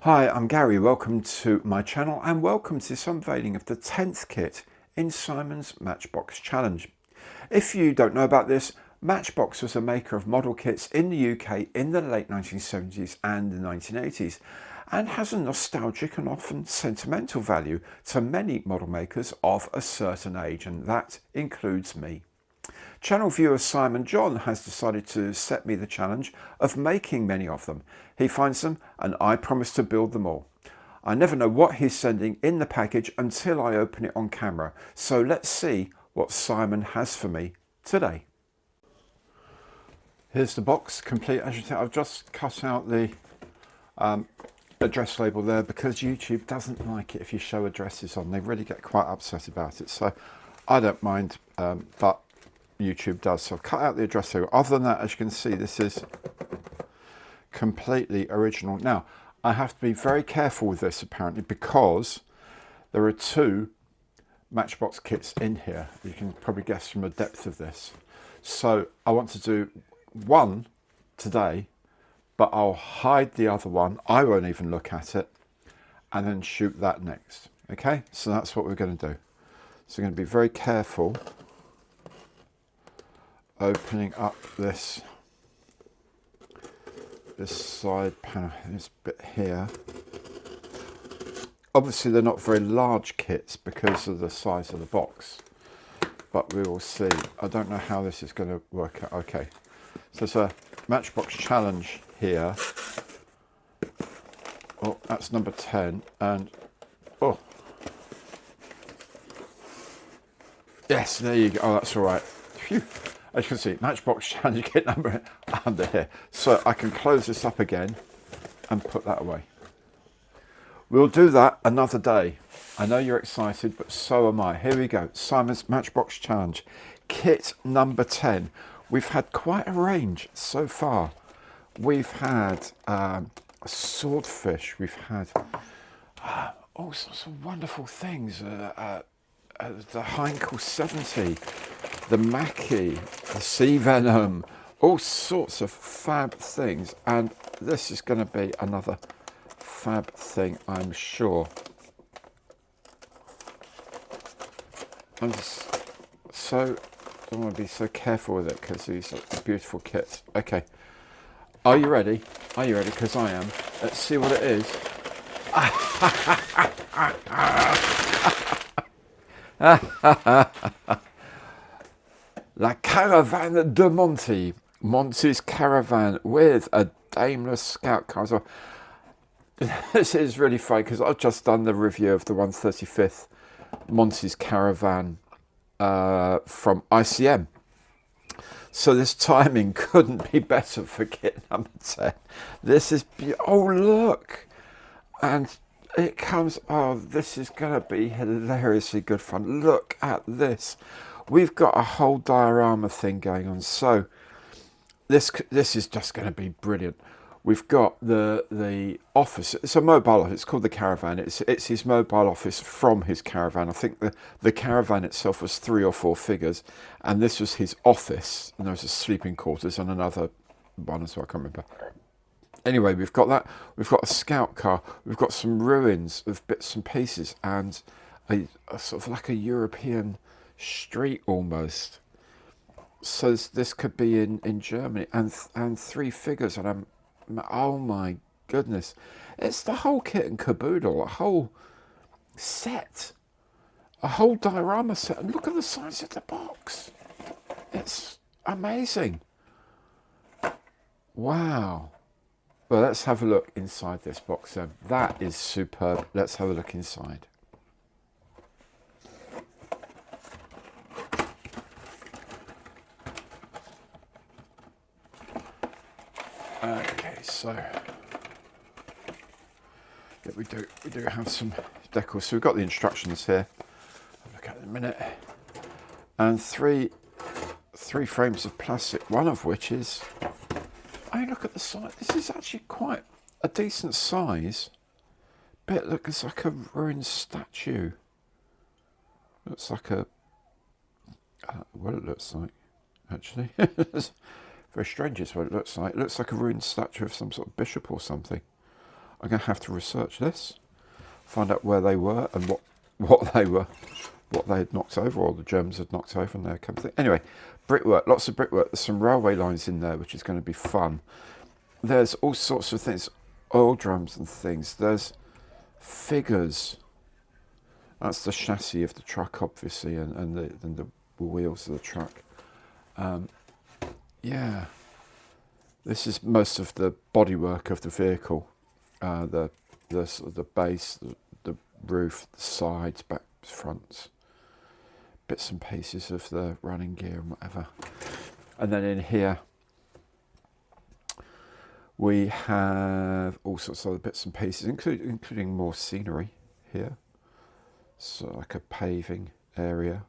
Hi, I'm Gary. Welcome to my channel and welcome to this unveiling of the 10th kit in Simon's Matchbox Challenge. If you don't know about this, Matchbox was a maker of model kits in the UK in the late 1970s and the 1980s and has a nostalgic and often sentimental value to many model makers of a certain age, and that includes me. Channel viewer Simon John has decided to set me the challenge of making many of them. He finds them and I promise to build them all. I never know what he's sending in the package until I open it on camera, so let's see what Simon has for me today. Here's the box complete. As you can see, I've just cut out the address label there because YouTube doesn't like it if you show addresses on. They really get quite upset about it, so I don't mind, but YouTube does. So I've cut out the address label. Other than that, as you can see, this is completely original. Now, I have to be very careful with this apparently because there are two Matchbox kits in here. You can probably guess from the depth of this. So I want to do one today, but I'll hide the other one. I won't even look at it, and then shoot that next. Okay, so that's what we're going to do. So we're going to be very careful opening up this side panel, this bit here. Obviously they're not very large kits because of the size of the box, but we will see. I don't know how this is going to work out. Okay, so there's a Matchbox challenge here. Oh, that's number 10, and oh yes, there you go. Oh, that's all right. Phew. As you can see, Matchbox challenge kit number under here. So I can close this up again and put that away. We'll do that another day. I know you're excited, but so am I. Here we go. Simon's Matchbox challenge, kit number 10. We've had quite a range so far. We've had a swordfish. We've had all sorts of wonderful things. The Heinkel 70. The Mackie, the Sea Venom, all sorts of fab things, and this is going to be another fab thing, I'm sure. I don't want to be so careful with it because these are beautiful kits. Okay, are you ready? Are you ready? Because I am. Let's see what it is. La Caravane de Monty, Monty's Caravan with a Daimler Scout car. So this is really funny because I've just done the review of the 135th Monty's Caravan from ICM. So this timing couldn't be better for kit number 10. This is, oh look, and it comes, oh, this is going to be hilariously good fun. Look at this. We've got a whole diorama thing going on, so this is just going to be brilliant. We've got the office. It's a mobile office. It's called the Caravan. It's his mobile office from his caravan. I think the caravan itself was 3 or 4 figures, and this was his office. And there was a sleeping quarters and another one as well. I can't remember. Anyway, we've got that. We've got a scout car. We've got some ruins of bits and pieces, and a sort of like a European street almost. So this could be in Germany, and 3 figures, and oh my goodness, it's the whole kit and caboodle, a whole set, a whole diorama set, and look at the size of the box. It's amazing. Wow. Well, let's have a look inside this box then. That is superb. Let's have a look inside. Okay, so yeah, we do have some decor. So we've got the instructions here. I'll look at it in a minute. And three frames of plastic, one of which is, I look at the size. This is actually quite a decent size. Bit looks like a ruined statue. Looks like a, what it looks like, actually. Very strange is what it looks like. It looks like a ruined statue of some sort of bishop or something. I'm going to have to research this, find out where they were and what they had knocked over, or the Germans had knocked over, and they come through. Anyway, brickwork, lots of brickwork. There's some railway lines in there, which is going to be fun. There's all sorts of things, oil drums and things. There's figures. That's the chassis of the truck, obviously, and the wheels of the truck. Yeah, this is most of the bodywork of the vehicle. The base, the roof, the sides, back, fronts, bits and pieces of the running gear and whatever. And then in here we have all sorts of other bits and pieces, including more scenery here. So like a paving area,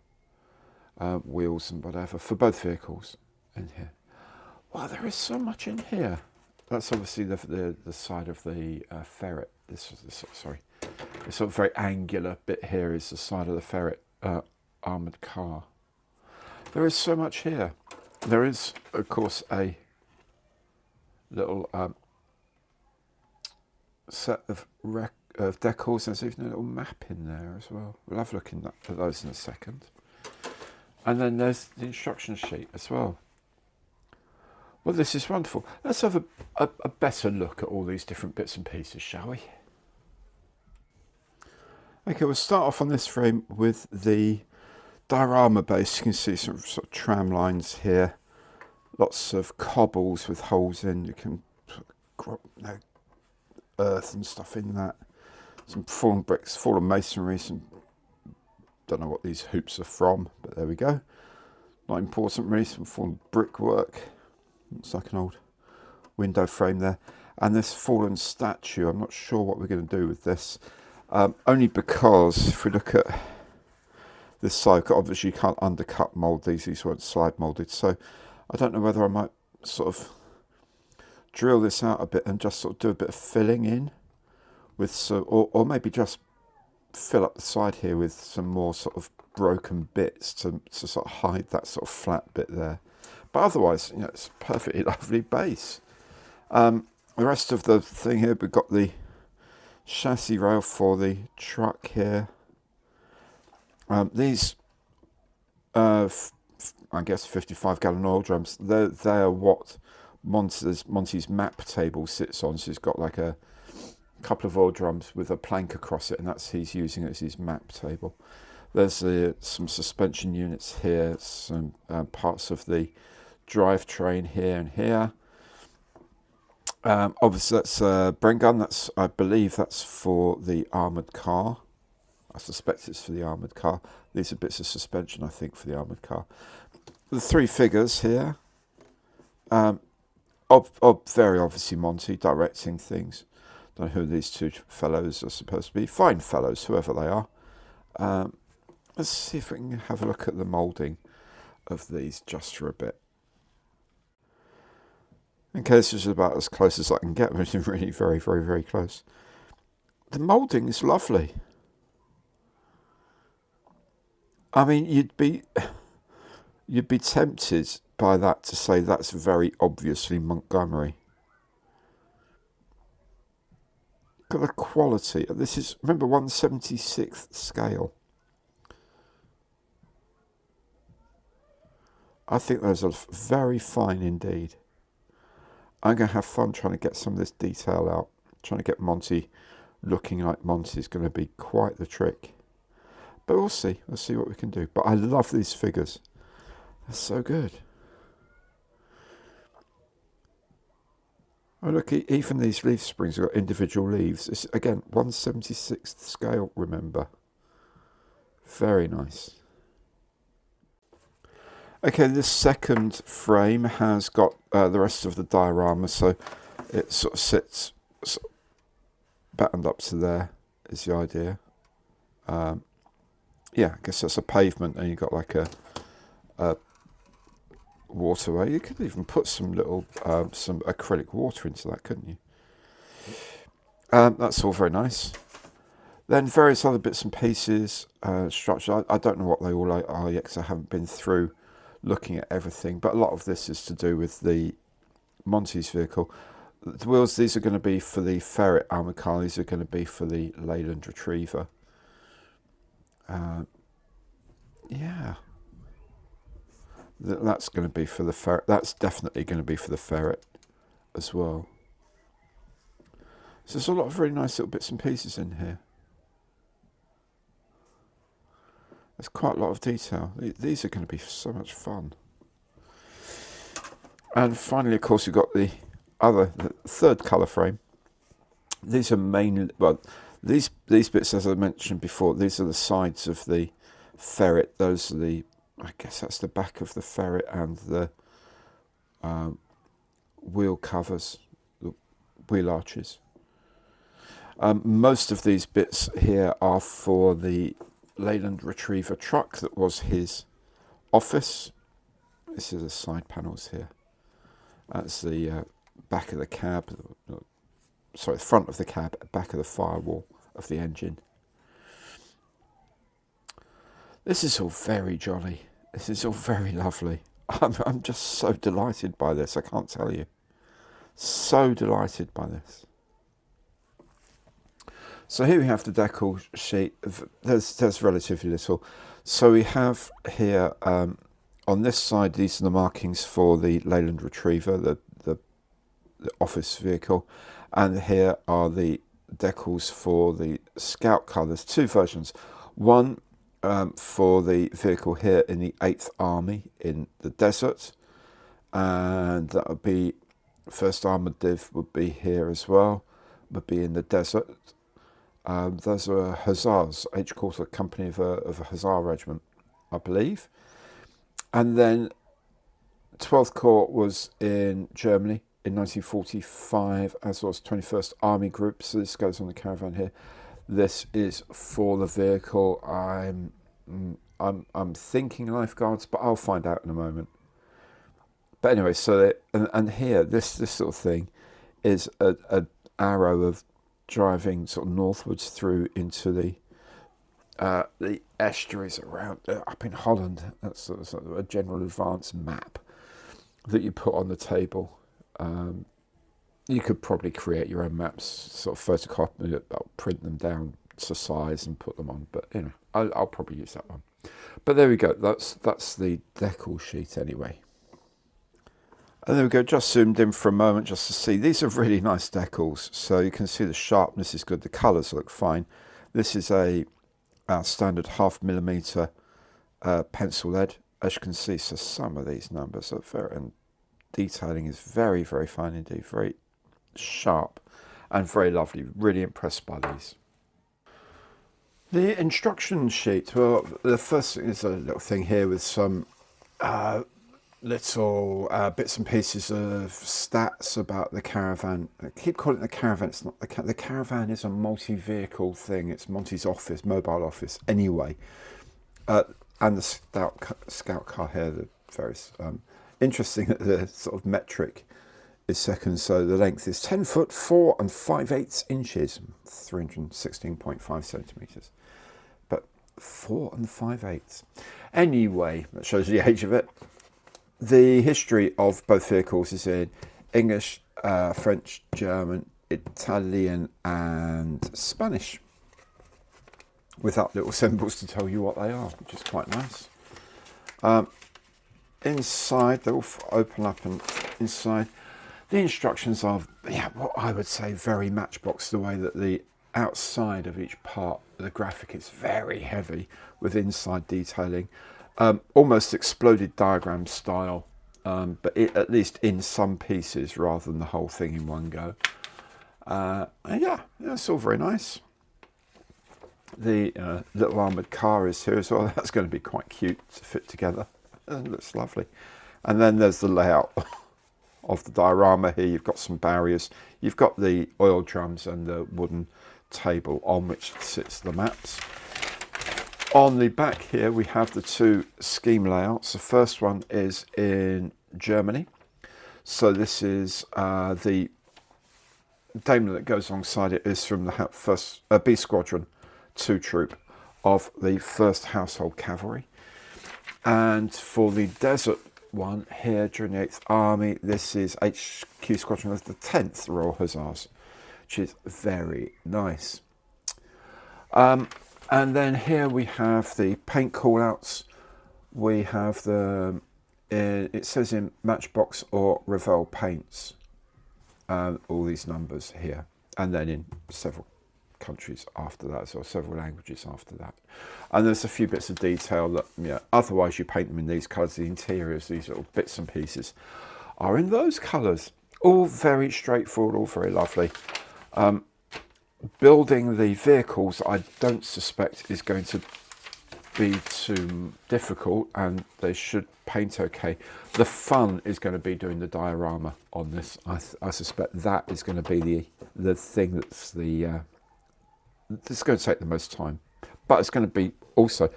wheels and whatever for both vehicles in here. Wow, there is so much in here. That's obviously the side of the ferret. This sort of very angular bit here is the side of the ferret armoured car. There is so much here. There is, of course, a little set of decals. There's even a little map in there as well. We'll have a look at those in a second. And then there's the instruction sheet as well. Well, this is wonderful. Let's have a better look at all these different bits and pieces, shall we? Okay, we'll start off on this frame with the diorama base. You can see some sort of tram lines here. Lots of cobbles with holes in. You can put earth and stuff in that. Some fallen bricks, fallen masonry. Don't know what these hoops are from, but there we go. Not important really. Some fallen brickwork. Looks like an old window frame there. And this fallen statue, I'm not sure what we're going to do with this. Only because if we look at this side, obviously you can't undercut mould these weren't slide moulded. So I don't know whether I might sort of drill this out a bit and just sort of do a bit of filling in with some, or maybe just fill up the side here with some more sort of broken bits to sort of hide that sort of flat bit there. But otherwise, you know, it's a perfectly lovely base. The rest of the thing here, we've got the chassis rail for the truck here. These, I guess, 55-gallon oil drums, they're what Monty's map table sits on. So he's got like a couple of oil drums with a plank across it, and he's using it as his map table. There's some suspension units here, some parts of the drivetrain here and here. Obviously that's a Bren gun. I believe that's for the armoured car. I suspect it's for the armoured car. These are bits of suspension, I think, for the armoured car. The three figures here. Very obviously Monty directing things. Don't know who these two fellows are supposed to be. Fine fellows, whoever they are. Let's see if we can have a look at the moulding of these just for a bit. Okay, this is about as close as I can get, which is really very, very, very close. The moulding is lovely. I mean, you'd be tempted by that to say that's very obviously Montgomery. Look at the quality. This is, remember, 1/76th scale. I think those are very fine indeed. I'm going to have fun trying to get some of this detail out. Trying to get Monty looking like Monty is going to be quite the trick. But we'll see. We'll see what we can do. But I love these figures. They're so good. Oh, look, even these leaf springs have got individual leaves. It's, again, 1/76th scale, remember. Very nice. Okay, this second frame has got the rest of the diorama, so it sort of sits battened up to there is the idea. Yeah, I guess that's a pavement, and you've got like a waterway. You could even put some little some acrylic water into that, couldn't you? That's all very nice. Then various other bits and pieces, structure. I don't know what they all are yet because I haven't been through looking at everything, but a lot of this is to do with the Monty's vehicle. The wheels, these are going to be for the Ferret armoured car. These are going to be for the Leyland Retriever. Yeah. That's going to be for the Ferret. That's definitely going to be for the Ferret as well. So there's a lot of really nice little bits and pieces in here. There's quite a lot of detail. These are going to be so much fun. And finally, of course, we've got the third colour frame. These are mainly, well, these bits, as I mentioned before, these are the sides of the Ferret. Those are the, I guess that's the back of the Ferret and the wheel covers, the wheel arches. Most of these bits here are for the Leyland Retriever truck that was his office. This is the side panels here. That's the back of the cab, sorry, the front of the cab, back of the firewall of the engine. This is all very jolly. This is all very lovely. I'm just so delighted by this, I can't tell you. So delighted by this. So here we have the decal sheet. There's relatively little. So we have here on this side, these are the markings for the Leyland Retriever, the office vehicle, and here are the decals for the Scout car. There's two versions. One for the vehicle here in the 8th Army in the desert, and that would be first armoured div would be here as well, would be in the desert. Those are Hussars, H-Quarter company of a Hussar regiment, I believe. And then 12th Corps was in Germany in 1945, as was 21st Army Group. So this goes on the caravan here. This is for the vehicle. I'm thinking lifeguards, but I'll find out in a moment. But anyway, so and here this sort of thing is an arrow of driving sort of northwards through into the estuaries around up in Holland. That's sort of a general advance map that you put on the table. You could probably create your own maps, sort of photocopy it, print them down to size and put them on. But you know, I'll probably use that one. But there we go. That's the decal sheet anyway. And there we go, just zoomed in for a moment just to see. These are really nice decals. So you can see the sharpness is good. The colours look fine. This is a standard 0.5mm pencil lead, as you can see. So some of these numbers are very, and detailing is very, very fine indeed. Very sharp and very lovely. Really impressed by these. The instruction sheet, well, the first thing is a little thing here with some little bits and pieces of stats about the caravan. I keep calling it the caravan. It's not the caravan is a multi-vehicle thing. It's Monty's office, mobile office anyway. And the scout car here, the various interesting that the sort of metric is seconds. So the length is 10 foot 4 5/8 inches, 316.5 centimeters. But 4 5/8. Anyway, that shows the age of it. The history of both vehicles is in English, French, German, Italian and Spanish, without little symbols to tell you what they are, which is quite nice. Inside, they all open up, and inside the instructions are, what I would say very Matchbox, the way that the outside of each part, the graphic is very heavy with inside detailing. Almost exploded diagram style, but at least in some pieces rather than the whole thing in one go. Yeah, it's all very nice. The little armoured car is here as well. That's going to be quite cute to fit together. It looks lovely. And then there's the layout of the diorama here. You've got some barriers. You've got the oil drums and the wooden table on which sits the maps. On the back here, we have the two scheme layouts. The first one is in Germany. So this is the Daimler that goes alongside it is from the first B Squadron 2 Troop of the 1st Household Cavalry. And for the desert one here during the 8th Army. This is HQ Squadron of the 10th Royal Hussars, which is very nice. And then here we have the paint callouts. We have the, it says in Matchbox or Revell paints, all these numbers here, and then in several countries after that, or several languages after that. And there's a few bits of detail that, yeah, otherwise you paint them in these colours. The interiors, these little bits and pieces, are in those colours. All very straightforward, all very lovely. Building the vehicles, I don't suspect is going to be too difficult, and they should paint okay. The fun is going to be doing the diorama on this. I suspect that is going to be the thing that's that's going to take the most time, but it's going to be also,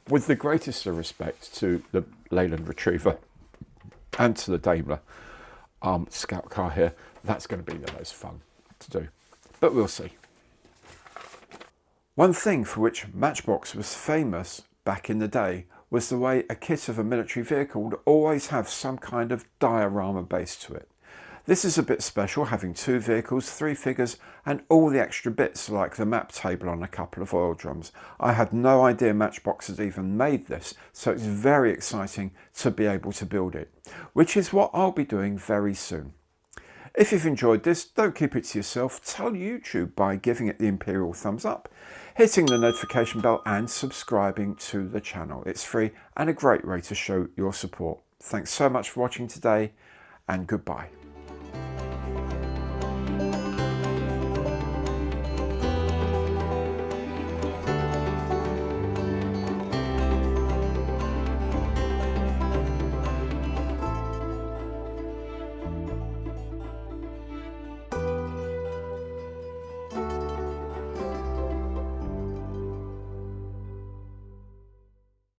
with the greatest of respect to the Leyland Retriever and to the Daimler scout car here, that's going to be the most fun to do, but we'll see. One thing for which Matchbox was famous back in the day was the way a kit of a military vehicle would always have some kind of diorama base to it. This is a bit special, having 2 vehicles, 3 figures, and all the extra bits like the map table on a couple of oil drums. I had no idea Matchbox had even made this, so it's very exciting to be able to build it, which is what I'll be doing very soon. If you've enjoyed this, don't keep it to yourself. Tell YouTube by giving it the Imperial thumbs up, hitting the notification bell and subscribing to the channel. It's free and a great way to show your support. Thanks so much for watching today, and goodbye.